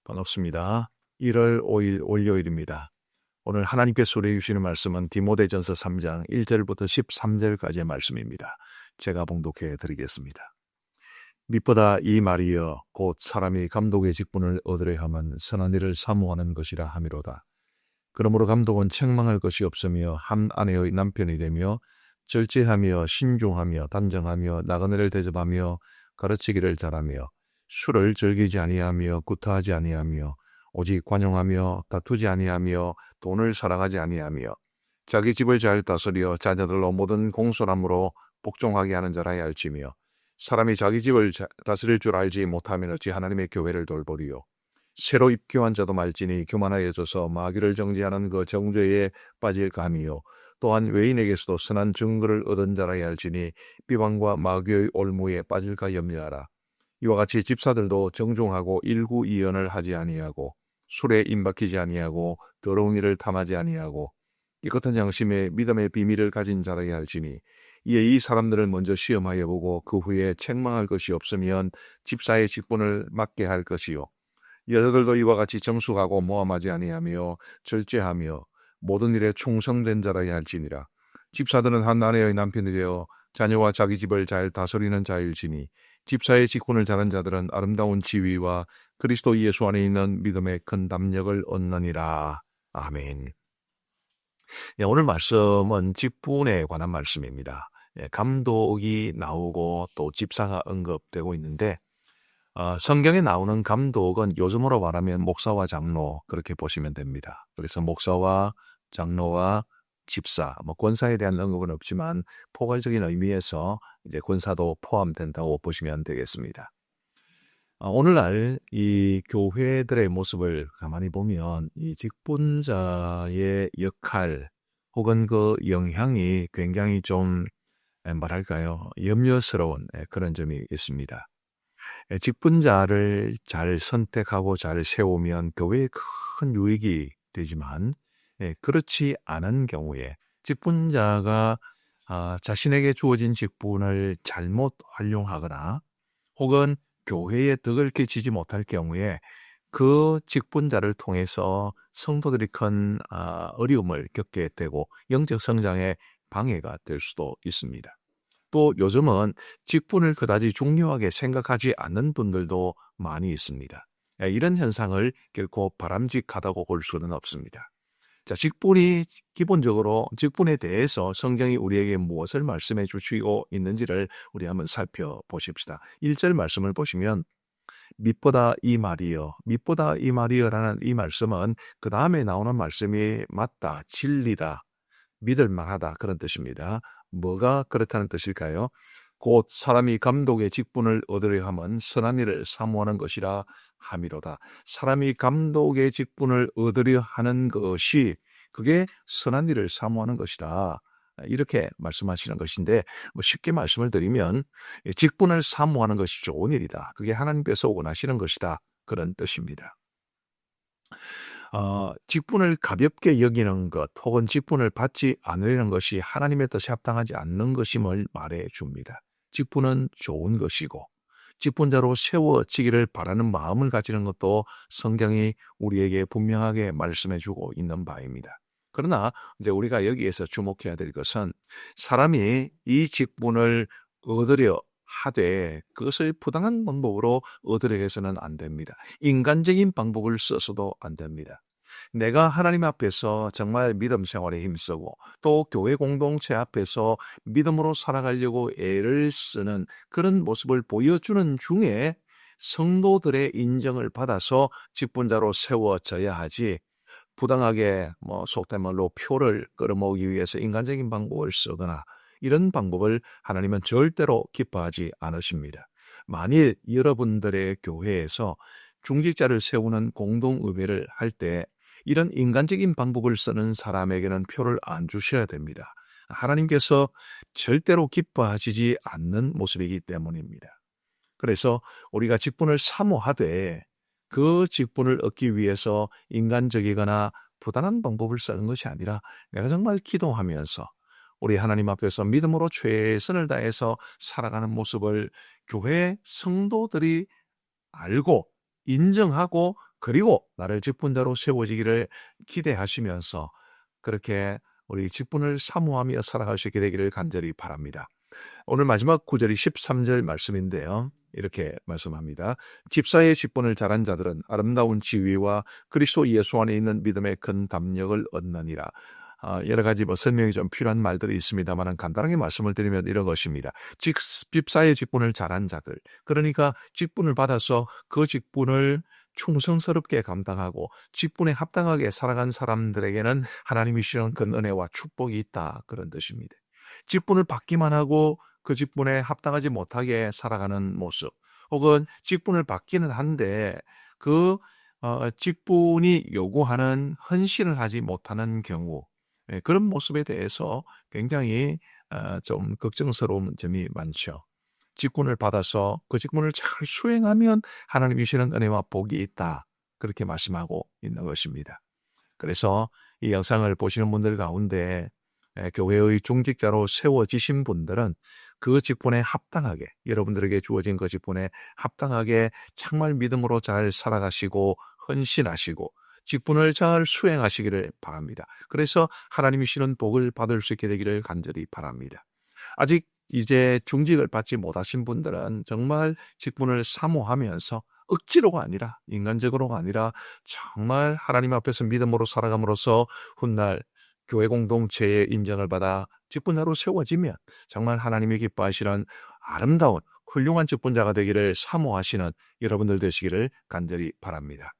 반갑습니다. 1월 5일 월요일입니다. 오늘 하나님께서 우리에게 주시는 말씀은 디모데전서 3장 1절부터 13절까지의 말씀입니다. 제가 봉독해 드리겠습니다. 밑보다 이 말이여 곧 사람이 감독의 직분을 얻으려 함은 선한 일을 사모하는 것이라 함이로다. 그러므로 감독은 책망할 것이 없으며 한 아내의 남편이 되며 절제하며 신중하며 단정하며 나그네를 대접하며 가르치기를 잘하며 술을 즐기지 아니하며 구타하지 아니하며 오직 관용하며 다투지 아니하며 돈을 사랑하지 아니하며 자기 집을 잘 다스려 자녀들로 모든 공손함으로 복종하게 하는 자라야 할지며 사람이 자기 집을 다스릴 줄 알지 못하면 어찌 하나님의 교회를 돌보리요. 새로 입교한 자도 말지니 교만하여져서 마귀를 정죄하는 그 정죄에 빠질 감이요. 또한 외인에게서도 선한 증거를 얻은 자라야 할지니 비방과 마귀의 올무에 빠질까 염려하라. 이와 같이 집사들도 정중하고 일구이연을 하지 아니하고 술에 임박히지 아니하고 더러운 일을 탐하지 아니하고 깨끗한 양심에 믿음의 비밀을 가진 자라야 할지니 이에 이 사람들을 먼저 시험하여 보고 그 후에 책망할 것이 없으면 집사의 직분을 맡게 할 것이요. 여자들도 이와 같이 정숙하고 모함하지 아니하며 절제하며 모든 일에 충성된 자라야 할지니라. 집사들은 한 아내의 남편이 되어 자녀와 자기 집을 잘 다스리는 자일지니 집사의 직분을 잘한 자들은 아름다운 지위와 그리스도 예수 안에 있는 믿음의 큰 담력을 얻느니라. 아멘. 오늘 말씀은 직분에 관한 말씀입니다. 감독이 나오고 또 집사가 언급되고 있는데 성경에 나오는 감독은 요즘으로 말하면 목사와 장로 그렇게 보시면 됩니다. 그래서 목사와 장로와 집사, 권사에 대한 언급은 없지만 포괄적인 의미에서 이제 권사도 포함된다고 보시면 되겠습니다. 오늘날 이 교회들의 모습을 가만히 보면 이 직분자의 역할 혹은 그 영향이 굉장히 좀 염려스러운 그런 점이 있습니다. 직분자를 잘 선택하고 잘 세우면 교회에 큰 유익이 되지만 그렇지 않은 경우에 직분자가 자신에게 주어진 직분을 잘못 활용하거나 혹은 교회에 덕을 끼치지 못할 경우에 그 직분자를 통해서 성도들이 큰 어려움을 겪게 되고 영적 성장에 방해가 될 수도 있습니다. 또 요즘은 직분을 그다지 중요하게 생각하지 않는 분들도 많이 있습니다. 이런 현상을 결코 바람직하다고 볼 수는 없습니다. 자, 기본적으로 직분에 대해서 성경이 우리에게 무엇을 말씀해 주시고 있는지를 우리 한번 살펴보십시다. 1절 말씀을 보시면 밑보다 이 말이여, 밑보다 이 말이여라는 이 말씀은 그 다음에 나오는 말씀이 맞다, 진리다, 믿을 만하다 그런 뜻입니다. 뭐가 그렇다는 뜻일까요? 곧 사람이 감독의 직분을 얻으려 함은 선한 일을 사모하는 것이라 함이로다. 사람이 감독의 직분을 얻으려 하는 것이 그게 선한 일을 사모하는 것이다. 이렇게 말씀하시는 것인데 쉽게 말씀을 드리면 직분을 사모하는 것이 좋은 일이다. 그게 하나님께서 원하시는 것이다. 그런 뜻입니다. 직분을 가볍게 여기는 것 혹은 직분을 받지 않으려는 것이 하나님의 뜻에 합당하지 않는 것임을 말해줍니다. 직분은 좋은 것이고 직분자로 세워지기를 바라는 마음을 가지는 것도 성경이 우리에게 분명하게 말씀해주고 있는 바입니다. 그러나 이제 우리가 여기에서 주목해야 될 것은 사람이 이 직분을 얻으려 하되 그것을 부당한 방법으로 얻으려 해서는 안 됩니다. 인간적인 방법을 써서도 안 됩니다. 내가 하나님 앞에서 정말 믿음 생활에 힘쓰고 또 교회 공동체 앞에서 믿음으로 살아가려고 애를 쓰는 그런 모습을 보여주는 중에 성도들의 인정을 받아서 직분자로 세워져야 하지 부당하게 속된 말로 표를 끌어모으기 위해서 인간적인 방법을 쓰거나 이런 방법을 하나님은 절대로 기뻐하지 않으십니다. 만일 여러분들의 교회에서 중직자를 세우는 공동의회를 할 때 이런 인간적인 방법을 쓰는 사람에게는 표를 안 주셔야 됩니다. 하나님께서 절대로 기뻐하시지 않는 모습이기 때문입니다. 그래서 우리가 직분을 사모하되 그 직분을 얻기 위해서 인간적이거나 부당한 방법을 쓰는 것이 아니라 내가 정말 기도하면서 우리 하나님 앞에서 믿음으로 최선을 다해서 살아가는 모습을 교회 성도들이 알고 인정하고 그리고 나를 직분자로 세워지기를 기대하시면서 그렇게 우리 직분을 사모하며 살아갈 수 있게 되기를 간절히 바랍니다. 오늘 마지막 구절이 13절 말씀인데요. 이렇게 말씀합니다. 집사의 직분을 잘한 자들은 아름다운 지위와 그리스도 예수 안에 있는 믿음의 큰 담력을 얻느니라. 여러 가지 설명이 좀 필요한 말들이 있습니다만 간단하게 말씀을 드리면 이런 것입니다. 집사의 직분을 잘한 자들, 그러니까 직분을 받아서 그 직분을 충성스럽게 감당하고 직분에 합당하게 살아간 사람들에게는 하나님이 주시는 그 은혜와 축복이 있다, 그런 뜻입니다. 직분을 받기만 하고 그 직분에 합당하지 못하게 살아가는 모습, 혹은 직분을 받기는 한데 그 직분이 요구하는 헌신을 하지 못하는 경우, 그런 모습에 대해서 굉장히 좀 걱정스러운 점이 많죠. 직분을 받아서 그 직분을 잘 수행하면 하나님이 주시는 은혜와 복이 있다, 그렇게 말씀하고 있는 것입니다. 그래서 이 영상을 보시는 분들 가운데 교회의 중직자로 세워지신 분들은 그 직분에 합당하게, 여러분들에게 주어진 그 직분에 합당하게 정말 믿음으로 잘 살아가시고 헌신하시고 직분을 잘 수행하시기를 바랍니다. 그래서 하나님이 주시는 복을 받을 수 있게 되기를 간절히 바랍니다. 아직 이제 중직을 받지 못하신 분들은 정말 직분을 사모하면서 억지로가 아니라, 인간적으로가 아니라 정말 하나님 앞에서 믿음으로 살아감으로써 훗날 교회 공동체의 인정을 받아 직분자로 세워지면 정말 하나님이 기뻐하시는 아름다운 훌륭한 직분자가 되기를 사모하시는 여러분들 되시기를 간절히 바랍니다.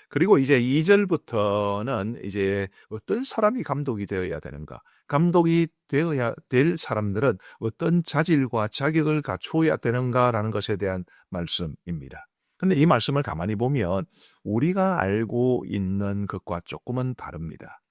그리고 이제 2절부터는 이제 어떤 사람이 감독이 되어야 되는가, 감독이 되어야 될 사람들은 어떤 자질과 자격을 갖추어야 되는가라는 것에 대한 말씀입니다. 근데 이 말씀을 가만히 보면 우리가 알고 있는 것과 조금은 다릅니다.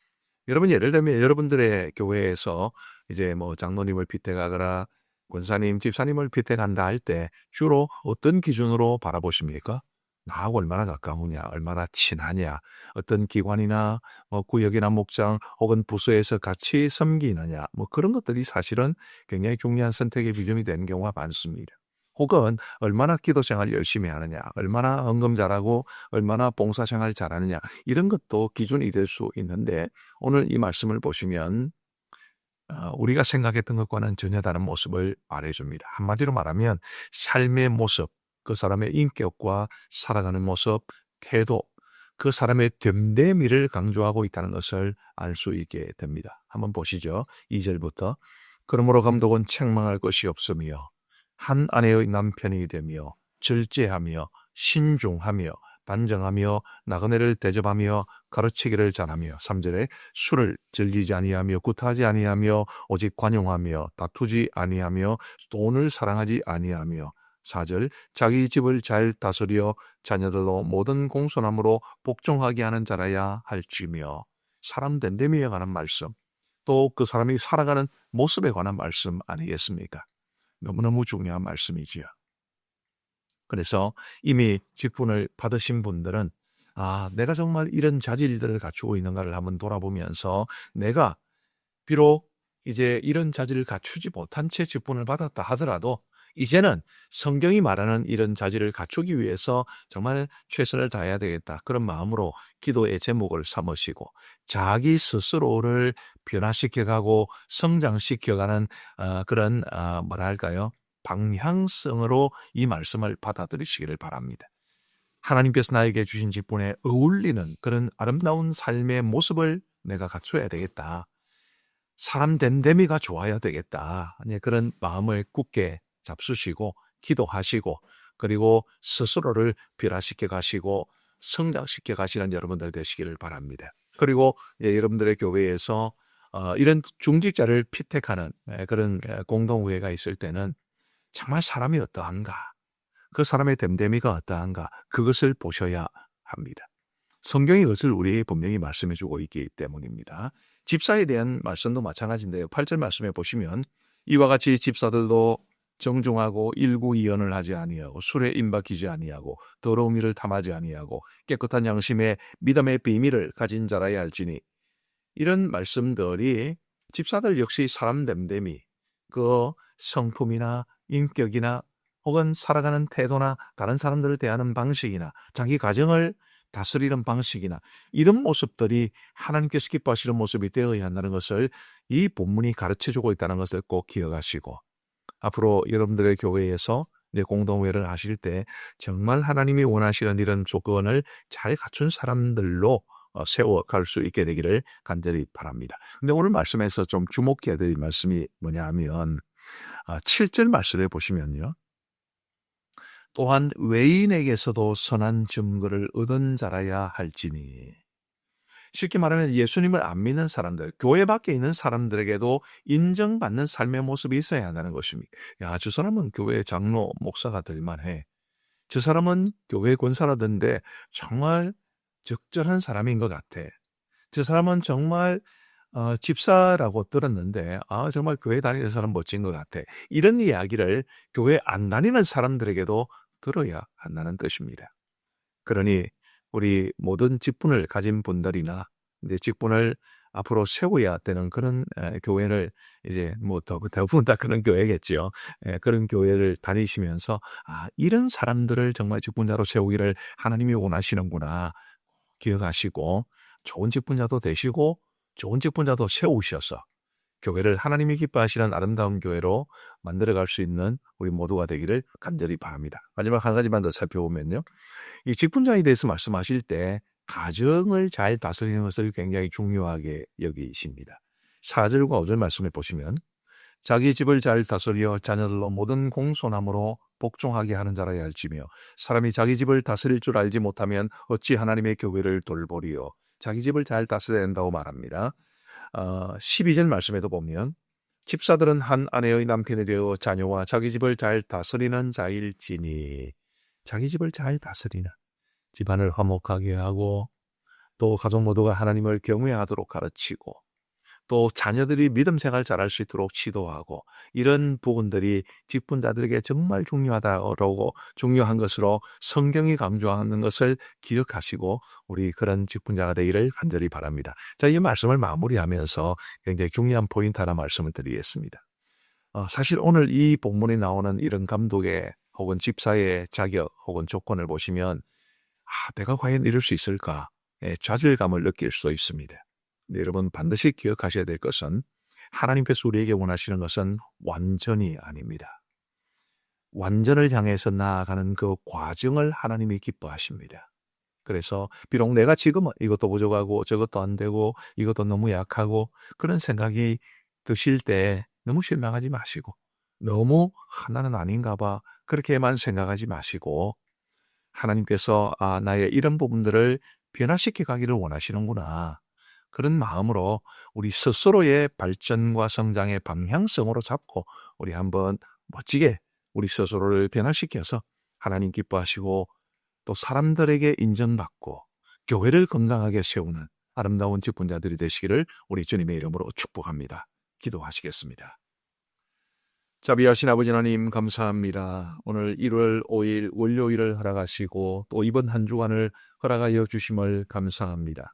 여러분, 예를 들면 여러분들의 교회에서 이제 장로님을 피택하거나 권사님, 집사님을 피택한다 할 때 주로 어떤 기준으로 바라보십니까? 나하고 얼마나 가까우냐, 얼마나 친하냐, 어떤 기관이나 구역이나 목장 혹은 부서에서 같이 섬기느냐, 그런 것들이 사실은 굉장히 중요한 선택의 비중이 되는 경우가 많습니다. 혹은 얼마나 기도 생활 열심히 하느냐, 얼마나 헌금 잘하고 얼마나 봉사 생활 잘하느냐, 이런 것도 기준이 될 수 있는데 오늘 이 말씀을 보시면 우리가 생각했던 것과는 전혀 다른 모습을 말해줍니다. 한마디로 말하면 삶의 모습, 그 사람의 인격과 살아가는 모습, 태도, 그 사람의 됨됨이를 강조하고 있다는 것을 알 수 있게 됩니다. 한번 보시죠. 2절부터 그러므로 감독은 책망할 것이 없으며 한 아내의 남편이 되며 절제하며 신중하며 단정하며 나그네를 대접하며 가르치기를 잘하며 3절에 술을 즐기지 아니하며 구타하지 아니하며 오직 관용하며 다투지 아니하며 돈을 사랑하지 아니하며 4절 자기 집을 잘 다스려 자녀들로 모든 공손함으로 복종하게 하는 자라야 할지며, 사람 됨됨이에 관한 말씀, 또 그 사람이 살아가는 모습에 관한 말씀 아니겠습니까? 너무너무 중요한 말씀이지요. 그래서 이미 직분을 받으신 분들은 내가 정말 이런 자질들을 갖추고 있는가를 한번 돌아보면서 내가 비록 이제 이런 자질을 갖추지 못한 채 직분을 받았다 하더라도 이제는 성경이 말하는 이런 자질을 갖추기 위해서 정말 최선을 다해야 되겠다, 그런 마음으로 기도의 제목을 삼으시고 자기 스스로를 변화시켜가고 성장시켜가는 그런 뭐랄까요, 방향성으로 이 말씀을 받아들이시기를 바랍니다. 하나님께서 나에게 주신 직분에 어울리는 그런 아름다운 삶의 모습을 내가 갖춰야 되겠다, 사람 됨됨이가 좋아야 되겠다, 그런 마음을 굳게 잡수시고 기도하시고 그리고 스스로를 변화시켜 가시고 성장시켜 가시는 여러분들 되시기를 바랍니다. 그리고 여러분들의 교회에서 이런 중직자를 피택하는 그런 공동회가 있을 때는 정말 사람이 어떠한가, 그 사람의 됨됨이가 어떠한가, 그것을 보셔야 합니다. 성경이 그것을 우리에게 분명히 말씀해주고 있기 때문입니다. 집사에 대한 말씀도 마찬가지인데요. 8절 말씀에 보시면 이와 같이 집사들도 정중하고 일구이연을 하지 아니하고 술에 임박이지 아니하고 더러운 일을 탐하지 아니하고 깨끗한 양심의 믿음의 비밀을 가진 자라야 할지니, 이런 말씀들이 집사들 역시 사람 됨됨이, 그 성품이나 인격이나 혹은 살아가는 태도나 다른 사람들을 대하는 방식이나 자기 가정을 다스리는 방식이나 이런 모습들이 하나님께서 기뻐하시는 모습이 되어야 한다는 것을 이 본문이 가르쳐주고 있다는 것을 꼭 기억하시고, 앞으로 여러분들의 교회에서 내 공동회를 하실 때 정말 하나님이 원하시는 이런 조건을 잘 갖춘 사람들로 세워갈 수 있게 되기를 간절히 바랍니다. 근데 오늘 말씀에서 좀 주목해야 될 말씀이 뭐냐 하면 7절 말씀을 보시면요. 또한 외인에게서도 선한 증거를 얻은 자라야 할지니. 쉽게 말하면 예수님을 안 믿는 사람들, 교회 밖에 있는 사람들에게도 인정받는 삶의 모습이 있어야 한다는 것입니다. 야, 저 사람은 교회 장로, 목사가 될 만해. 저 사람은 교회 권사라던데 정말 적절한 사람인 것 같아. 저 사람은 정말 집사라고 들었는데 정말 교회 다니는 사람 멋진 것 같아. 이런 이야기를 교회 안 다니는 사람들에게도 들어야 한다는 뜻입니다. 그러니 우리 모든 직분을 가진 분들이나 이제 직분을 앞으로 세워야 되는 그런 교회를 이제 뭐 대부분 다 그런 교회겠죠. 그런 교회를 다니시면서 이런 사람들을 정말 직분자로 세우기를 하나님이 원하시는구나 기억하시고 좋은 직분자도 되시고 좋은 직분자도 세우셔서 교회를 하나님이 기뻐하시는 아름다운 교회로 만들어갈 수 있는 우리 모두가 되기를 간절히 바랍니다. 마지막 한 가지만 더 살펴보면요. 이 직분자에 대해서 말씀하실 때 가정을 잘 다스리는 것을 굉장히 중요하게 여기십니다. 4절과 5절 말씀을 보시면 자기 집을 잘 다스려 자녀들로 모든 공손함으로 복종하게 하는 자라야 할지며 사람이 자기 집을 다스릴 줄 알지 못하면 어찌 하나님의 교회를 돌보리요. 자기 집을 잘 다스려야 한다고 말합니다. 12절 말씀에도 보면 집사들은 한 아내의 남편이 되어 자녀와 자기 집을 잘 다스리는 자일지니. 자기 집을 잘 다스리는, 집안을 화목하게 하고 또 가족 모두가 하나님을 경외하도록 가르치고 또 자녀들이 믿음 생활 잘할 수 있도록 지도하고, 이런 부분들이 직분자들에게 정말 중요하다고 중요한 것으로 성경이 강조하는 것을 기억하시고 우리 그런 직분자가 되기를 간절히 바랍니다. 자, 이 말씀을 마무리하면서 굉장히 중요한 포인트 하나 말씀을 드리겠습니다. 사실 오늘 이 본문에 나오는 이런 감독의 혹은 집사의 자격 혹은 조건을 보시면 내가 과연 이룰 수 있을까? 좌절감을 느낄 수 있습니다. 네, 여러분 반드시 기억하셔야 될 것은 하나님께서 우리에게 원하시는 것은 완전이 아닙니다. 완전을 향해서 나아가는 그 과정을 하나님이 기뻐하십니다. 그래서 비록 내가 지금은 이것도 부족하고 저것도 안 되고 이것도 너무 약하고 그런 생각이 드실 때 너무 실망하지 마시고 너무 나는 아닌가 봐 그렇게만 생각하지 마시고 하나님께서 나의 이런 부분들을 변화시켜 가기를 원하시는구나. 그런 마음으로 우리 스스로의 발전과 성장의 방향성으로 잡고 우리 한번 멋지게 우리 스스로를 변화시켜서 하나님 기뻐하시고 또 사람들에게 인정받고 교회를 건강하게 세우는 아름다운 직분자들이 되시기를 우리 주님의 이름으로 축복합니다. 기도하시겠습니다. 자비하신 아버지 하나님 감사합니다. 오늘 1월 5일 월요일을 허락하시고 또 이번 한 주간을 허락하여 주심을 감사합니다.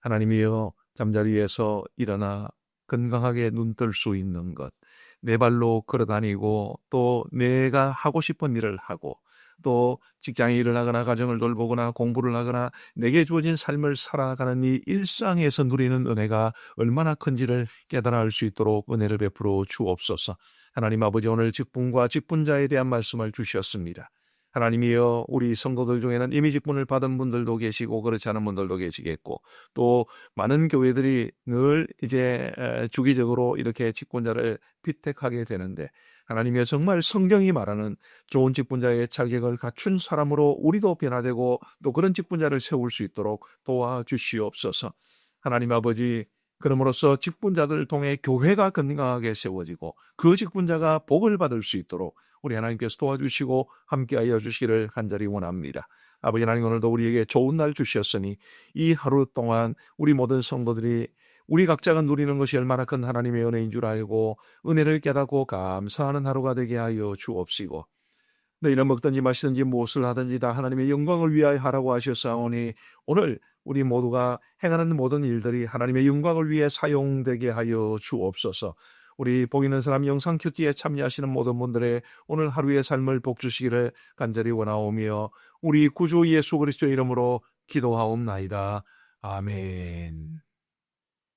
하나님이여 잠자리에서 일어나 건강하게 눈뜰 수 있는 것, 내 발로 걸어다니고 또 내가 하고 싶은 일을 하고 또 직장에 일을 하거나 가정을 돌보거나 공부를 하거나 내게 주어진 삶을 살아가는 이 일상에서 누리는 은혜가 얼마나 큰지를 깨달아 알 수 있도록 은혜를 베풀어 주옵소서. 하나님 아버지 오늘 직분과 직분자에 대한 말씀을 주셨습니다. 하나님이여 우리 성도들 중에는 이미 직분을 받은 분들도 계시고 그렇지 않은 분들도 계시겠고 또 많은 교회들이 늘 이제 주기적으로 이렇게 직분자를 피택하게 되는데 하나님이여 정말 성경이 말하는 좋은 직분자의 자격을 갖춘 사람으로 우리도 변화되고 또 그런 직분자를 세울 수 있도록 도와주시옵소서. 하나님 아버지 그럼으로써 직분자들을 통해 교회가 건강하게 세워지고 그 직분자가 복을 받을 수 있도록 우리 하나님께서 도와주시고 함께하여 주시기를 간절히 원합니다. 아버지 하나님 오늘도 우리에게 좋은 날 주셨으니 이 하루 동안 우리 모든 성도들이 우리 각자가 누리는 것이 얼마나 큰 하나님의 은혜인 줄 알고 은혜를 깨닫고 감사하는 하루가 되게 하여 주옵시고 너희는 먹든지 마시든지 무엇을 하든지 다 하나님의 영광을 위하여 하라고 하셨사오니 오늘 우리 모두가 행하는 모든 일들이 하나님의 영광을 위해 사용되게 하여 주옵소서. 우리 복 있는 사람 영상 큐티에 참여하시는 모든 분들의 오늘 하루의 삶을 복 주시기를 간절히 원하오며 우리 구주 예수 그리스도의 이름으로 기도하옵나이다. 아멘.